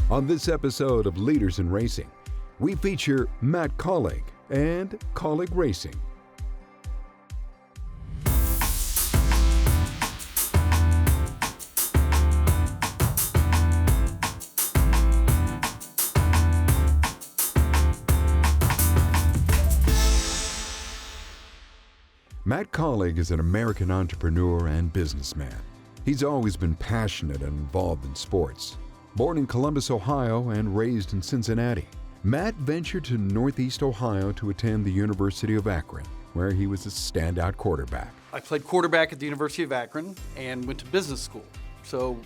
On this episode of Leaders in Racing, we feature Matt Kaulig and Kaulig Racing. Matt Kaulig is an American entrepreneur and businessman. He's always been passionate and involved in sports. Born in Columbus, Ohio, and raised in Cincinnati, Matt ventured to Northeast Ohio to attend the University of Akron, where he was a standout quarterback. I played quarterback at the University of Akron and went to business school. So,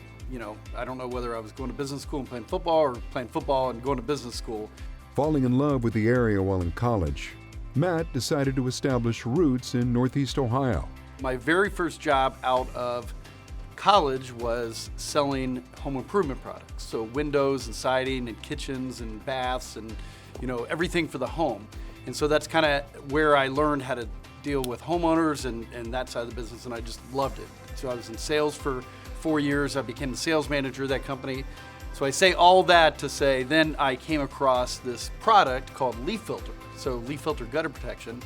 I don't know whether I was going to business school and playing football or playing football and going to business school. Falling in love with the area while in college, Matt decided to establish roots in Northeast Ohio. My very first job out of college was selling home improvement products. So windows and siding and kitchens and baths and, everything for the home. And so that's kind of where I learned how to deal with homeowners and that side of the business, and I just loved it. So I was in sales for 4 years. I became the sales manager of that company. So I say all that to say, then I came across this product called leaf filter. So leaf filter gutter protection.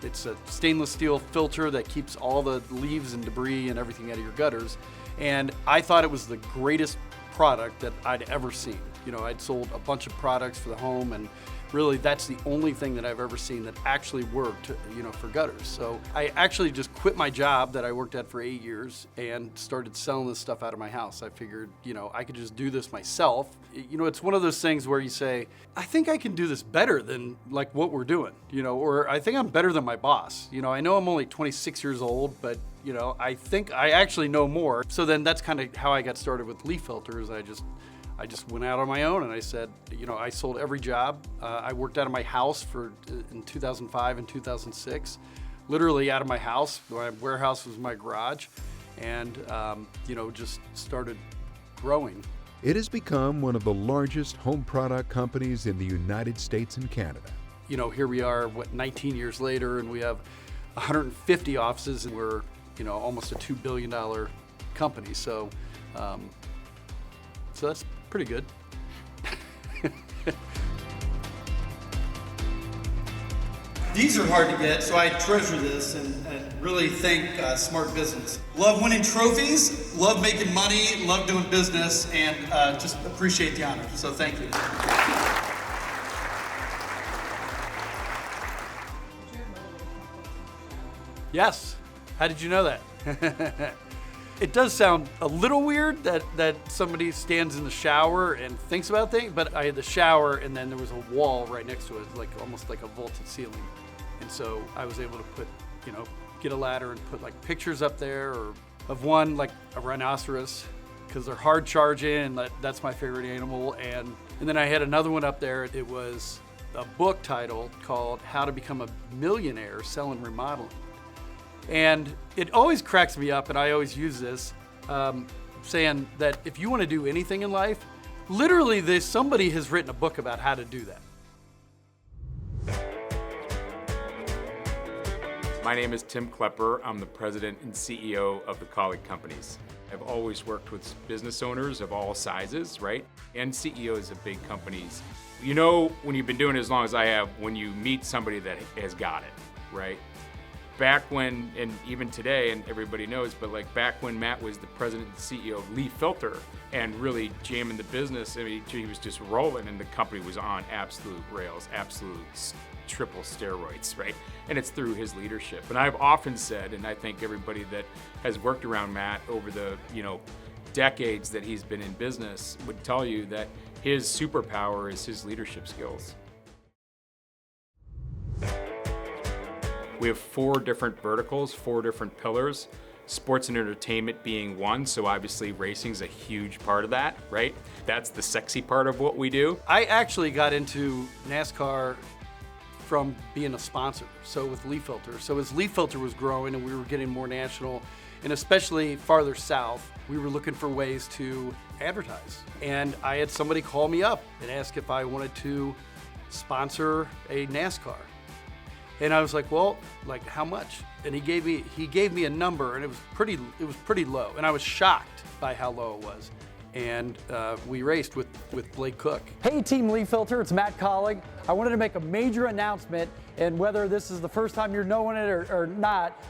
It's a stainless steel filter that keeps all the leaves and debris and everything out of your gutters. And I thought it was the greatest product that I'd ever seen. I'd sold a bunch of products for the home, and really that's the only thing that I've ever seen that actually worked, for gutters. So I actually just quit my job that I worked at for 8 years and started selling this stuff out of my house. I figured, I could just do this myself. It's one of those things where you say, I think I can do this better than like what we're doing, or I think I'm better than my boss. I know I'm only 26 years old, but I think I actually know more. So then that's kind of how I got started with leaf filters. I just went out on my own and I said, I sold every job. I worked out of my house in 2005 and 2006, literally out of my house. My warehouse was my garage, and just started growing. It has become one of the largest home product companies in the United States and Canada. Here we are, 19 years later, and we have 150 offices, and we're, almost a $2 billion company. So that's pretty good. These are hard to get, so I treasure this and really thank Smart Business. Love winning trophies, love making money, love doing business, and just appreciate the honor. So thank you. Yes. How did you know that? It does sound a little weird that somebody stands in the shower and thinks about things, but I had the shower and then there was a wall right next to it, almost like a vaulted ceiling. And so I was able to put, get a ladder and put like pictures up there, or of one, like a rhinoceros, because they're hard charging and that's my favorite animal. And then I had another one up there. It was a book title called How to Become a Millionaire Selling Remodeling. And it always cracks me up, and I always use this, saying that if you want to do anything in life, literally somebody has written a book about how to do that. My name is Tim Klepper. I'm the president and CEO of the Kaulig companies. I've always worked with business owners of all sizes, right? And CEOs of big companies. When you've been doing it as long as I have, when you meet somebody that has got it, right? Back when, and even today, and everybody knows, but back when Matt was the president and CEO of Leaf Filter and really jamming the business, he was just rolling, and the company was on absolute rails, absolute triple steroids, right? And it's through his leadership. And I've often said, and I think everybody that has worked around Matt over the, decades that he's been in business would tell you that his superpower is his leadership skills. We have 4 different verticals, 4 different pillars, sports and entertainment being one, so obviously racing's a huge part of that, right? That's the sexy part of what we do. I actually got into NASCAR from being a sponsor, so with Leaf Filter. So as Leaf Filter was growing and we were getting more national, and especially farther south, we were looking for ways to advertise. And I had somebody call me up and ask if I wanted to sponsor a NASCAR. And I was like, well, how much? And he gave me a number, and it was pretty low. And I was shocked by how low it was. and we raced with Blake Cook. Hey Team Leaf Filter, it's Matt Kaulig. I wanted to make a major announcement, and whether this is the first time you're knowing it or not,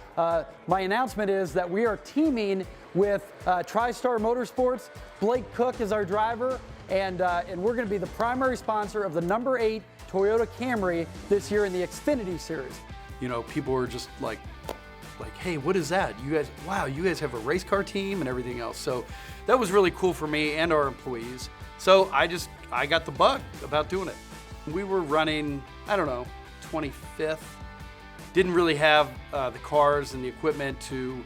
my announcement is that we are teaming with TriStar Motorsports. Blake Cook is our driver, and we're going to be the primary sponsor of the number 8 Toyota Camry this year in the Xfinity Series. You know, people were just like, hey, what is that? You guys, wow, you guys have a race car team and everything else. So that was really cool for me and our employees. So I got the bug about doing it. We were running, I don't know, 25th. Didn't really have the cars and the equipment to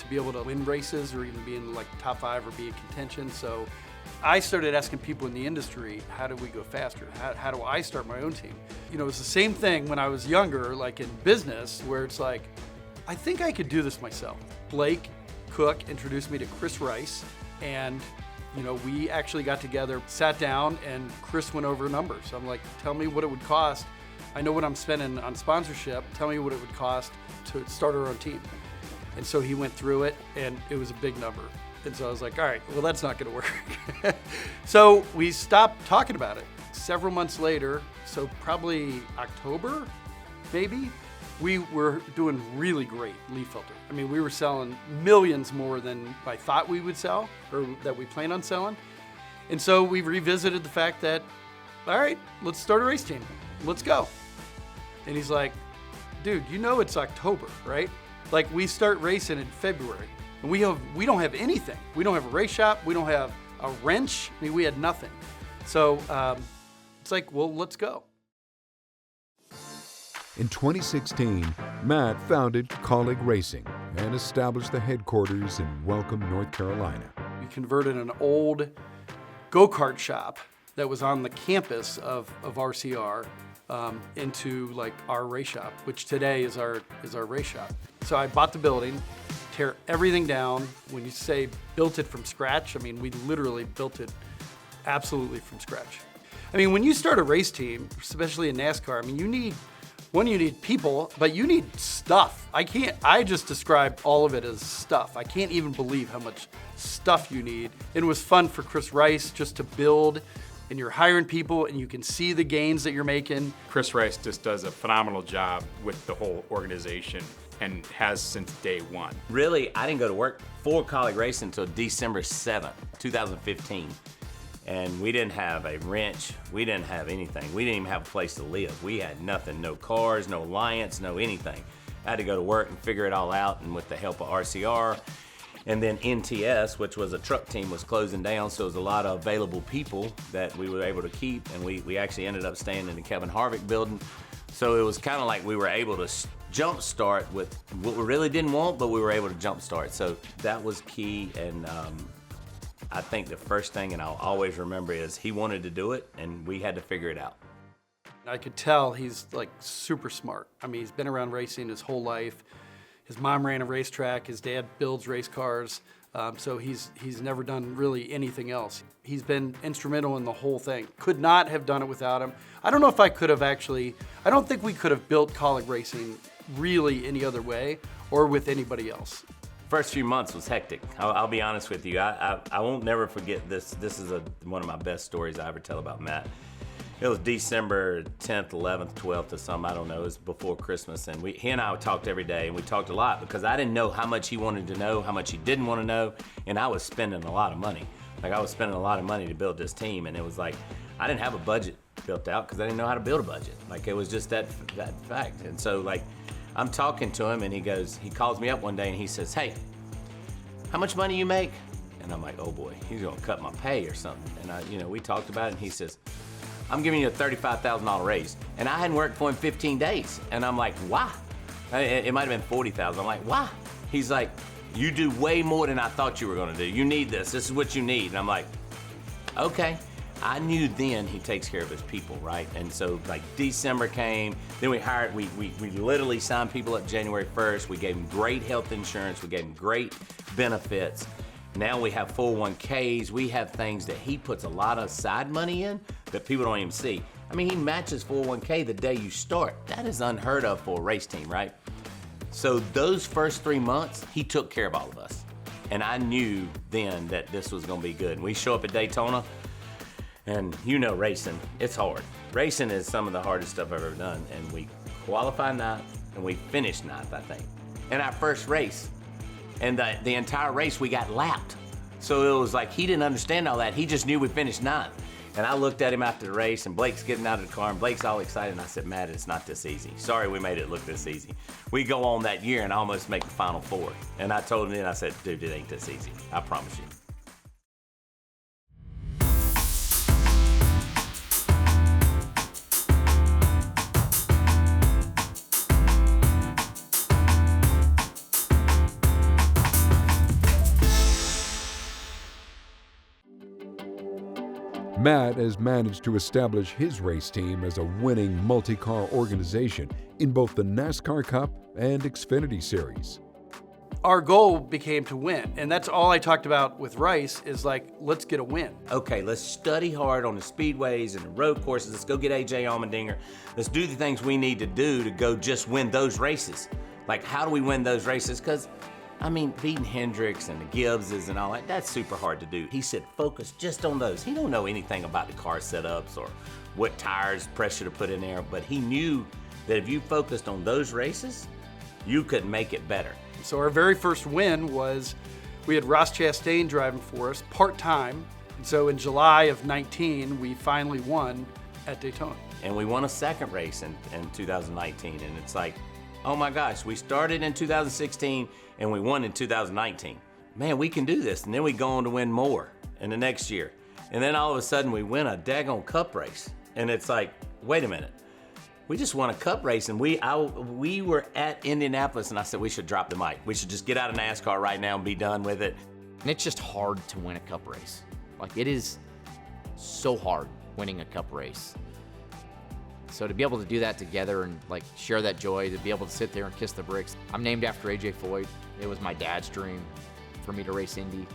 be able to win races or even be in like top 5 or be in contention. So I started asking people in the industry, how do we go faster? How do I start my own team? You know, it's the same thing when I was younger, like in business, where it's like, I think I could do this myself. Blake Cook introduced me to Chris Rice, and you know, we actually got together, sat down, and Chris went over numbers. I'm like, tell me what it would cost. I know what I'm spending on sponsorship. Tell me what it would cost to start our own team. And so he went through it, and it was a big number. And so I was like, all right, well, that's not gonna work. So we stopped talking about it. Several months later, so probably October, maybe, we were doing really great leaf filter. I mean, we were selling millions more than I thought we would sell, or that we planned on selling. And so we revisited the fact that, all right, let's start a race team. Let's go. And he's like, dude, you know it's October, right? Like, we start racing in February, and we don't have anything. We don't have a race shop. We don't have a wrench. I mean, we had nothing. So it's like, well, let's go. In 2016, Matt founded Kaulig Racing and established the headquarters in Welcome, North Carolina. We converted an old go-kart shop that was on the campus of RCR into like our race shop, which today is our race shop. So I bought the building, tear everything down. When you say built it from scratch, I mean, we literally built it absolutely from scratch. I mean, when you start a race team, especially in NASCAR, I mean, you need people, but you need stuff. I just describe all of it as stuff. I can't even believe how much stuff you need. It was fun for Chris Rice just to build, and you're hiring people and you can see the gains that you're making. Chris Rice just does a phenomenal job with the whole organization and has since day one. Really, I didn't go to work for Kaulig Racing until December 7th, 2015. And we didn't have a wrench, we didn't have anything. We didn't even have a place to live. We had nothing, no cars, no alliance, no anything. I had to go to work and figure it all out, and with the help of RCR. And then NTS, which was a truck team, was closing down, so it was a lot of available people that we were able to keep, and we actually ended up staying in the Kevin Harvick building. So it was kind of like we were able to jumpstart with what we really didn't want, but we were able to jumpstart. So that was key, and I think the first thing, and I'll always remember, is he wanted to do it, and we had to figure it out. I could tell he's like super smart. I mean, he's been around racing his whole life. His mom ran a racetrack, his dad builds race cars, so he's never done really anything else. He's been instrumental in the whole thing. Could not have done it without him. I don't know if I could have actually, I don't think we could have built Kaulig Racing really any other way or with anybody else. First few months was hectic. I'll be honest with you. I won't never forget this. This is one of my best stories I ever tell about Matt. It was December 10th, 11th, 12th or something, I don't know. It was before Christmas, and he and I talked every day, and we talked a lot because I didn't know how much he wanted to know, how much he didn't want to know, and I was spending a lot of money. Like, I was spending a lot of money to build this team, and it was like, I didn't have a budget built out because I didn't know how to build a budget. Like, it was just that fact. And so, like, I'm talking to him, and he calls me up one day, and he says, hey, how much money you make? And I'm like, oh boy, he's gonna cut my pay or something. And we talked about it, and he says, I'm giving you a $35,000 raise. And I hadn't worked for him 15 days. And I'm like, why? It might've been 40,000. I'm like, why? He's like, you do way more than I thought you were gonna do. You need this, this is what you need. And I'm like, okay. I knew then he takes care of his people, right? And so like December came, then we literally signed people up January 1st. We gave them great health insurance. We gave them great benefits. Now we have 401ks. We have things that he puts a lot of side money in that people don't even see. I mean, he matches 401k the day you start. That is unheard of for a race team, right? So those first 3 months, he took care of all of us. And I knew then that this was gonna be good. And we show up at Daytona, and you know racing, it's hard. Racing is some of the hardest stuff I've ever done. And we qualified ninth, and we finished ninth, I think, in our first race. And the entire race, we got lapped. So it was like, he didn't understand all that. He just knew we finished ninth. And I looked at him after the race, and Blake's getting out of the car, and Blake's all excited, and I said, Matt, it's not this easy. Sorry we made it look this easy. We go on that year and almost make the Final Four. And I told him then, I said, dude, it ain't this easy. I promise you. Matt has managed to establish his race team as a winning multi-car organization in both the NASCAR Cup and Xfinity Series. Our goal became to win, and that's all I talked about with Rice is like, let's get a win. Okay, let's study hard on the speedways and the road courses. Let's go get AJ Allmendinger. Let's do the things we need to do to go just win those races. Like, how do we win those races? Because I mean, beating Hendricks and the Gibbses and all that, that's super hard to do. He said, focus just on those. He don't know anything about the car setups or what tires, pressure to put in there, but he knew that if you focused on those races, you could make it better. So our very first win was, we had Ross Chastain driving for us, part-time. And so in July of 19, we finally won at Daytona. And we won a second race in 2019, and it's like, oh my gosh, we started in 2016 and we won in 2019. Man, we can do this. And then we go on to win more in the next year. And then all of a sudden we win a daggone cup race. And it's like, wait a minute. We just won a cup race, and we were at Indianapolis, and I said we should drop the mic. We should just get out of NASCAR right now and be done with it. And it's just hard to win a cup race. Like, it is so hard winning a cup race. So to be able to do that together and like share that joy, to be able to sit there and kiss the bricks. I'm named after AJ Foyt. It was my dad's dream for me to race Indy.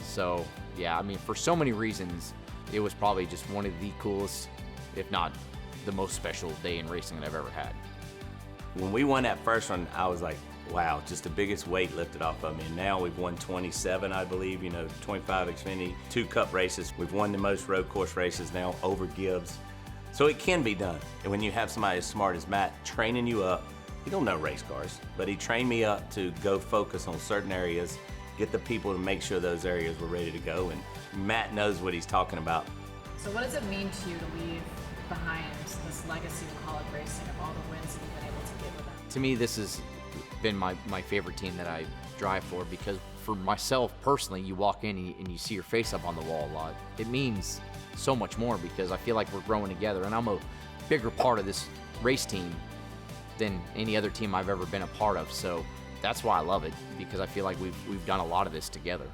So yeah, I mean, for so many reasons, it was probably just one of the coolest, if not the most special day in racing that I've ever had. When we won that first one, I was like, wow, just the biggest weight lifted off of me. And now we've won 27, I believe, 25 Xfinity, 2 cup races. We've won the most road course races now over Gibbs. So it can be done. And when you have somebody as smart as Matt training you up, he don't know race cars, but he trained me up to go focus on certain areas, get the people to make sure those areas were ready to go. And Matt knows what he's talking about. So what does it mean to you to leave behind this legacy of Kaulig Racing, of all the wins that you've been able to get with them? To me, this has been my favorite team that I drive for, because for myself personally, you walk in and you see your face up on the wall a lot. It means so much more because I feel like we're growing together, and I'm a bigger part of this race team than any other team I've ever been a part of. So that's why I love it, because I feel like we've done a lot of this together.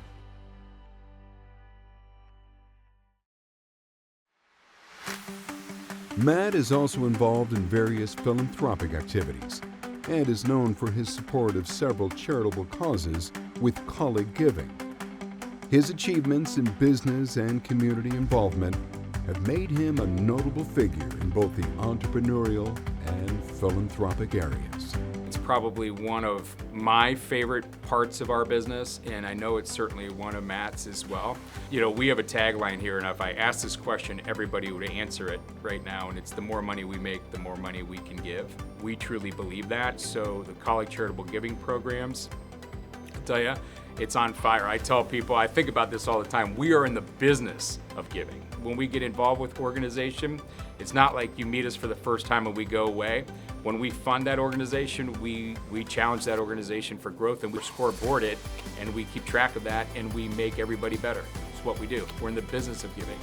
Matt is also involved in various philanthropic activities and is known for his support of several charitable causes with Kaulig Giving. His achievements in business and community involvement have made him a notable figure in both the entrepreneurial and philanthropic areas. It's probably one of my favorite parts of our business, and I know it's certainly one of Matt's as well. We have a tagline here, and if I ask this question, everybody would answer it right now, and it's the more money we make, the more money we can give. We truly believe that, so the Kaulig Charitable Giving programs, I'll tell you, it's on fire. I tell people, I think about this all the time, we are in the business of giving. When we get involved with organization, it's not like you meet us for the first time and we go away. When we fund that organization, we challenge that organization for growth, and we scoreboard it, and we keep track of that, and we make everybody better. It's what we do. We're in the business of giving.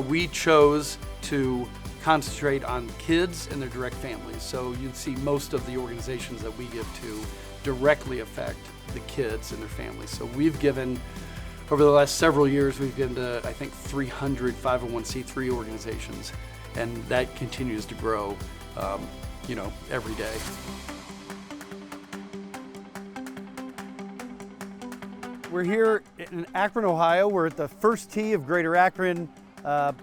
We chose to concentrate on kids and their direct families. So you'd see most of the organizations that we give to directly affect the kids and their families. So we've given, over the last several years, we've given to, I think, 300 501c3 organizations, and that continues to grow, every day. We're here in Akron, Ohio. We're at the first tee of Greater Akron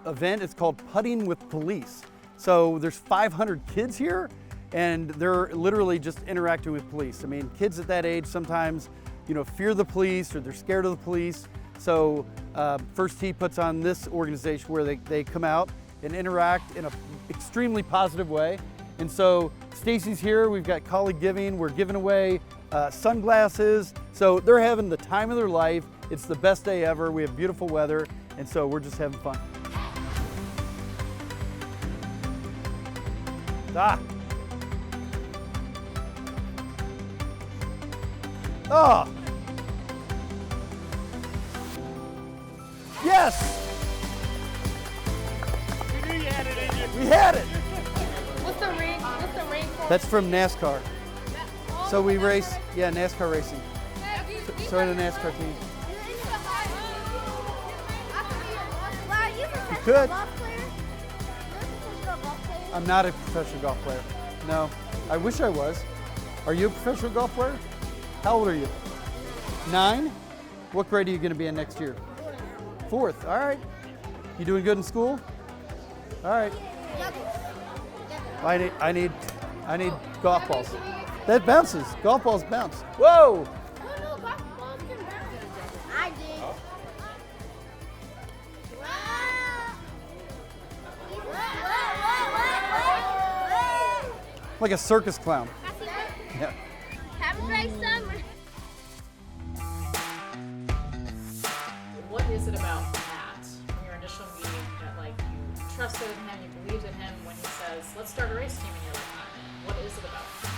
event. It's called Putting with Police. So there's 500 kids here, and they're literally just interacting with police. I mean, kids at that age sometimes, fear the police or they're scared of the police. So First Tee puts on this organization where they come out and interact in an extremely positive way. And so Stacy's here, we've got Kaulig Giving, we're giving away sunglasses. So they're having the time of their life. It's the best day ever. We have beautiful weather, and so we're just having fun. Ah. Oh. Yes. We knew you had it in you. We had it. What's the ring? What's the ring for? That's from NASCAR. So we race, yeah, NASCAR racing. So in a NASCAR team. You could. I'm not a professional golf player. No, I wish I was. Are you a professional golf player? How old are you? 9? What grade are you going to be in next year? 4th. All right. You doing good in school? All right. I need golf balls. That bounces. Golf balls bounce. Whoa! I did. Like a circus clown. Yeah. Have a great summer. What is it about Matt from your initial meeting that like you trusted in him, you believed in him when he says, let's start a race team and you're like, what is it about him?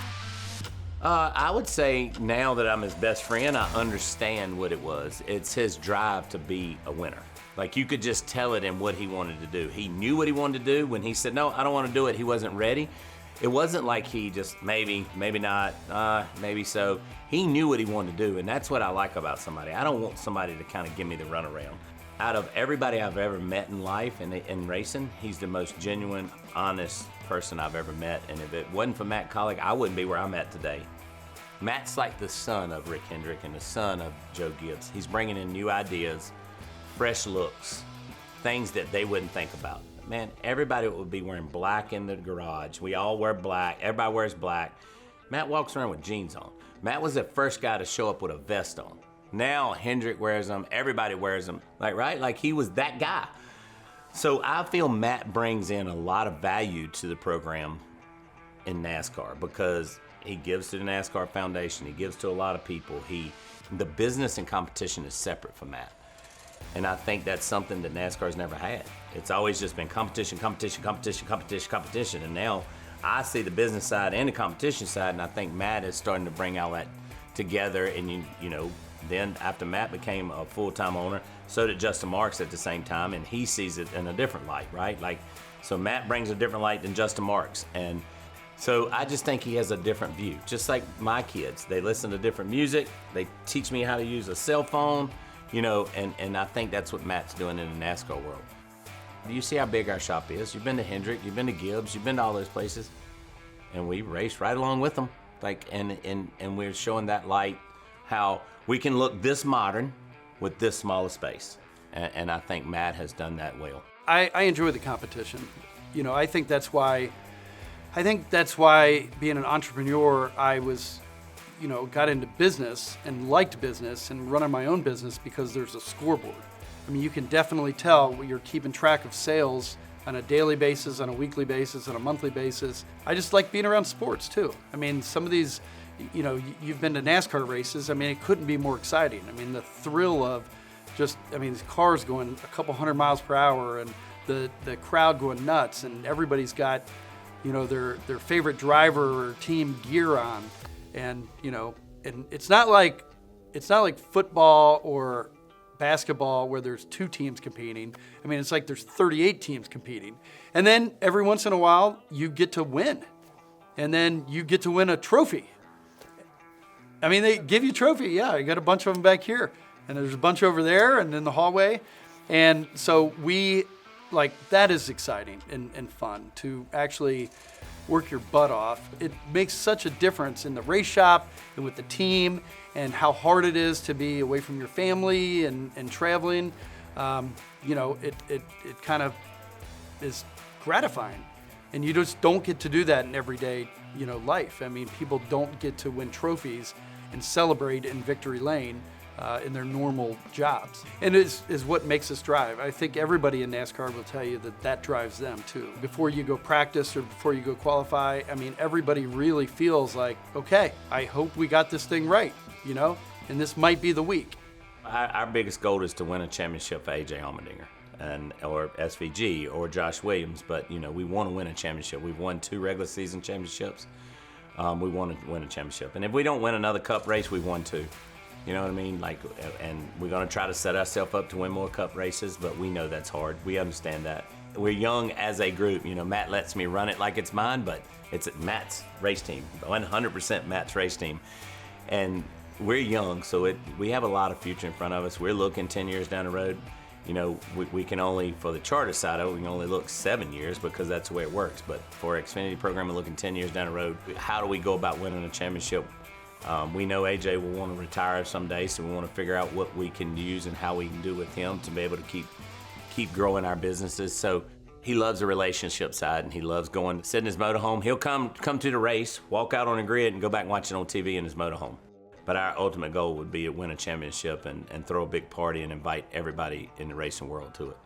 I would say now that I'm his best friend, I understand what it was. It's his drive to be a winner. Like you could just tell it in what he wanted to do. He knew what he wanted to do. When he said, no, I don't want to do it, he wasn't ready. It wasn't like he just maybe not, maybe so. He knew what he wanted to do, and that's what I like about somebody. I don't want somebody to kind of give me the runaround. Out of everybody I've ever met in life and in racing, he's the most genuine, honest person I've ever met. And if it wasn't for Matt Kaulig, I wouldn't be where I'm at today. Matt's like the son of Rick Hendrick and the son of Joe Gibbs. He's bringing in new ideas, fresh looks, things that they wouldn't think about. Man, everybody would be wearing black in the garage. We all wear black. Everybody wears black. Matt walks around with jeans on. Matt was the first guy to show up with a vest on. Now Hendrick wears them. Everybody wears them. Like, right? Like he was that guy. So I feel Matt brings in a lot of value to the program in NASCAR because he gives to the NASCAR Foundation. He gives to a lot of people. The business and competition is separate from Matt. And I think that's something that NASCAR's never had. It's always just been competition, competition, competition, competition, competition. And now I see the business side and the competition side, and I think Matt is starting to bring all that together. And you know, then after Matt became a full-time owner, so did Justin Marks at the same time, and he sees it in a different light, right? Like, so Matt brings a different light than Justin Marks. And so I just think he has a different view. Just like my kids, they listen to different music. They teach me how to use a cell phone. You know, and I think that's what Matt's doing in the NASCAR world. You see how big our shop is. You've been to Hendrick, you've been to Gibbs, you've been to all those places, and we race right along with them. Like, and we're showing that light how we can look this modern with this small a space. And I think Matt has done that well. I enjoy the competition. You know, I think that's why being an entrepreneur, I was, you know, got into business and liked business and running my own business because there's a scoreboard. I mean, you can definitely tell you're keeping track of sales on a daily basis, on a weekly basis, on a monthly basis. I just like being around sports too. I mean, some of these, you know, you've been to NASCAR races. I mean, it couldn't be more exciting. I mean, the thrill of just, I mean, these cars going a couple 100 miles per hour and the crowd going nuts and everybody's got, you know, their favorite driver or team gear on. And, you know, and it's not like football or basketball where there's 2 teams competing. I mean, it's like there's 38 teams competing. And then every once in a while you get to win. And then you get to win a trophy. I mean, they give you a trophy. Yeah, you got a bunch of them back here. And there's a bunch over there and in the hallway. And so that is exciting and fun to actually work your butt off. It makes such a difference in the race shop and with the team and how hard it is to be away from your family and traveling. You know, it kind of is gratifying. And you just don't get to do that in everyday, you know, life. I mean, people don't get to win trophies and celebrate in victory lane in their normal jobs. And is what makes us drive. I think everybody in NASCAR will tell you that that drives them too. Before you go practice or before you go qualify, I mean, everybody really feels like, okay, I hope we got this thing right, you know, and this might be the week. Our biggest goal is to win a championship for AJ Allmendinger or SVG or Josh Williams, but you know, we want to win a championship. We've won 2 regular season championships. We want to win a championship, and if we don't win another Cup race, we've won 2. You know what I mean? Like, and we're going to try to set ourselves up to win more Cup races, but we know that's hard. We understand that. We're young as a group. You know, Matt lets me run it like it's mine, but it's Matt's race team, 100% Matt's race team. And we're young, so we have a lot of future in front of us. We're looking 10 years down the road. You know, we can only, for the charter side of it, we can only look 7 years because that's the way it works. But for our Xfinity program, we're looking 10 years down the road. How do we go about winning a championship? We know AJ will want to retire someday, so we want to figure out what we can use and how we can do with him to be able to keep growing our businesses. So he loves the relationship side, and he loves going, sit in his motorhome. He'll come to the race, walk out on the grid, and go back and watch it on TV in his motorhome. But our ultimate goal would be to win a championship and throw a big party and invite everybody in the racing world to it.